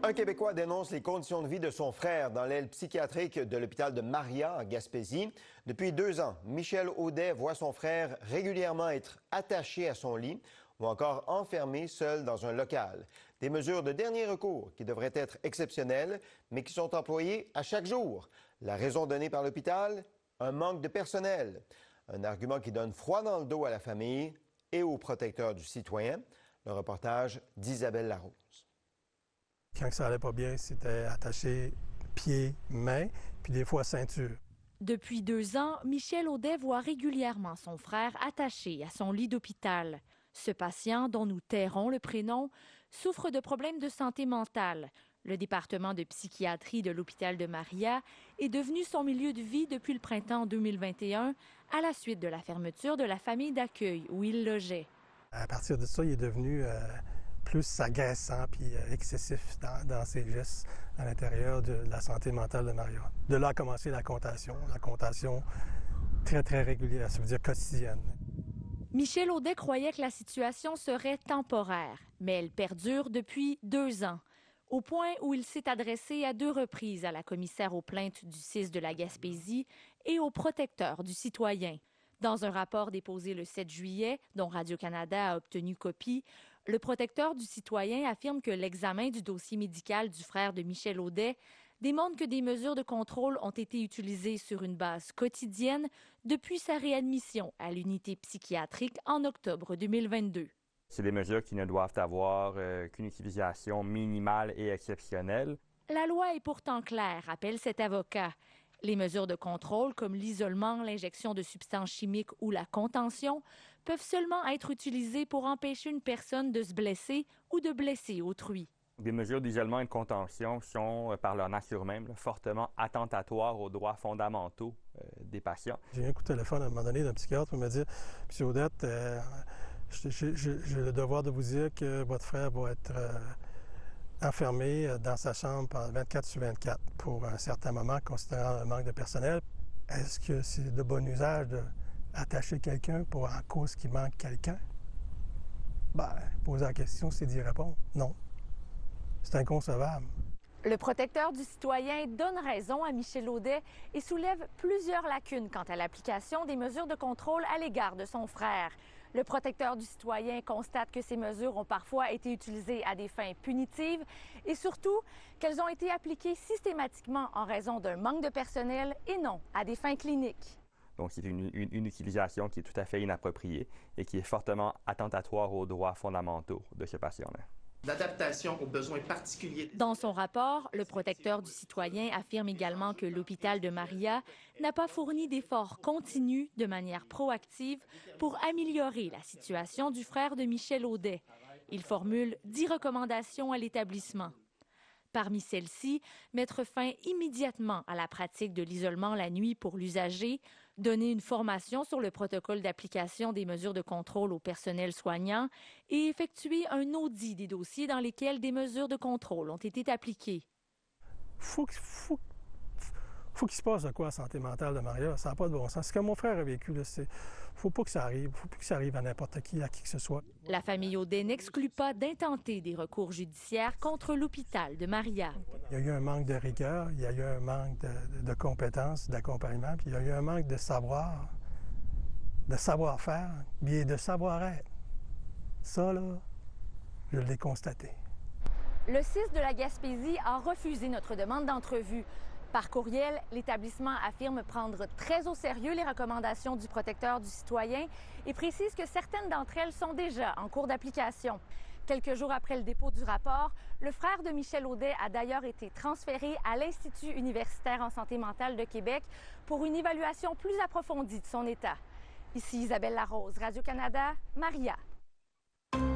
Un Québécois dénonce les conditions de vie de son frère dans l'aile psychiatrique de l'hôpital de Maria, en Gaspésie. Depuis 2 ans, Michel Audet voit son frère régulièrement être attaché à son lit ou encore enfermé seul dans un local. Des mesures de dernier recours qui devraient être exceptionnelles, mais qui sont employées à chaque jour. La raison donnée par l'hôpital? Un manque de personnel. Un argument qui donne froid dans le dos à la famille et aux protecteurs du citoyen. Le reportage d'Isabelle Larose. Quand ça allait pas bien, c'était attaché pieds, mains, puis des fois ceinture. Depuis 2 ans, Michel Audet voit régulièrement son frère attaché à son lit d'hôpital. Ce patient, dont nous tairons le prénom, souffre de problèmes de santé mentale. Le département de psychiatrie de l'hôpital de Maria est devenu son milieu de vie depuis le printemps 2021, à la suite de la fermeture de la famille d'accueil où il logeait. À partir de ça, il est devenu plus agressant puis excessif dans ses gestes à l'intérieur de la santé mentale de Maria. De là a commencé la contagion très, très régulière, ça veut dire quotidienne. Michel Audet croyait que la situation serait temporaire, mais elle perdure depuis 2 ans, au point où il s'est adressé à 2 reprises à la commissaire aux plaintes du CIS de la Gaspésie et au protecteur du citoyen. Dans un rapport déposé le 7 juillet, dont Radio-Canada a obtenu copie, le protecteur du citoyen affirme que l'examen du dossier médical du frère de Michel Audet démontre que des mesures de contrôle ont été utilisées sur une base quotidienne depuis sa réadmission à l'unité psychiatrique en octobre 2022. C'est des mesures qui ne doivent avoir qu'une utilisation minimale et exceptionnelle. La loi est pourtant claire, rappelle cet avocat. Les mesures de contrôle, comme l'isolement, l'injection de substances chimiques ou la contention, peuvent seulement être utilisées pour empêcher une personne de se blesser ou de blesser autrui. Des mesures d'isolement et de contention sont, par leur nature même, fortement attentatoires aux droits fondamentaux des patients. J'ai eu un coup de téléphone à un moment donné d'un psychiatre pour me dire « Monsieur Audette, j'ai le devoir de vous dire que votre frère va être enfermé dans sa chambre pendant 24/24 pour un certain moment, considérant le manque de personnel. Est-ce que c'est de bon usage d'attacher quelqu'un pour en cause qu'il manque quelqu'un? » Poser la question, c'est d'y répondre. Non. C'est inconcevable. Le protecteur du citoyen donne raison à Michel Audet et soulève plusieurs lacunes quant à l'application des mesures de contrôle à l'égard de son frère. Le protecteur du citoyen constate que ces mesures ont parfois été utilisées à des fins punitives et surtout qu'elles ont été appliquées systématiquement en raison d'un manque de personnel et non à des fins cliniques. Donc, c'est une utilisation qui est tout à fait inappropriée et qui est fortement attentatoire aux droits fondamentaux de ce patient-là. D'adaptation aux besoins particuliers. Dans son rapport, le protecteur du citoyen affirme également que l'hôpital de Maria n'a pas fourni d'efforts continus de manière proactive pour améliorer la situation du frère de Michel Audet. Il formule 10 recommandations à l'établissement. Parmi celles-ci, mettre fin immédiatement à la pratique de l'isolement la nuit pour l'usager, donner une formation sur le protocole d'application des mesures de contrôle au personnel soignant et effectuer un audit des dossiers dans lesquels des mesures de contrôle ont été appliquées. Faut qu'il se passe de quoi la santé mentale de Maria? Ça n'a pas de bon sens. Ce que mon frère a vécu, faut pas que ça arrive. Faut pas que ça arrive à n'importe qui, à qui que ce soit. La famille Audet n'exclut pas d'intenter des recours judiciaires contre l'hôpital de Maria. Il y a eu un manque de rigueur, il y a eu un manque de compétences, d'accompagnement, puis il y a eu un manque de savoir, de savoir-faire, et de savoir-être. Ça, là, je l'ai constaté. Le CIS de la Gaspésie a refusé notre demande d'entrevue. Par courriel, l'établissement affirme prendre très au sérieux les recommandations du protecteur du citoyen et précise que certaines d'entre elles sont déjà en cours d'application. Quelques jours après le dépôt du rapport, le frère de Michel Audet a d'ailleurs été transféré à l'Institut universitaire en santé mentale de Québec pour une évaluation plus approfondie de son état. Ici Isabelle Larose, Radio-Canada, Maria.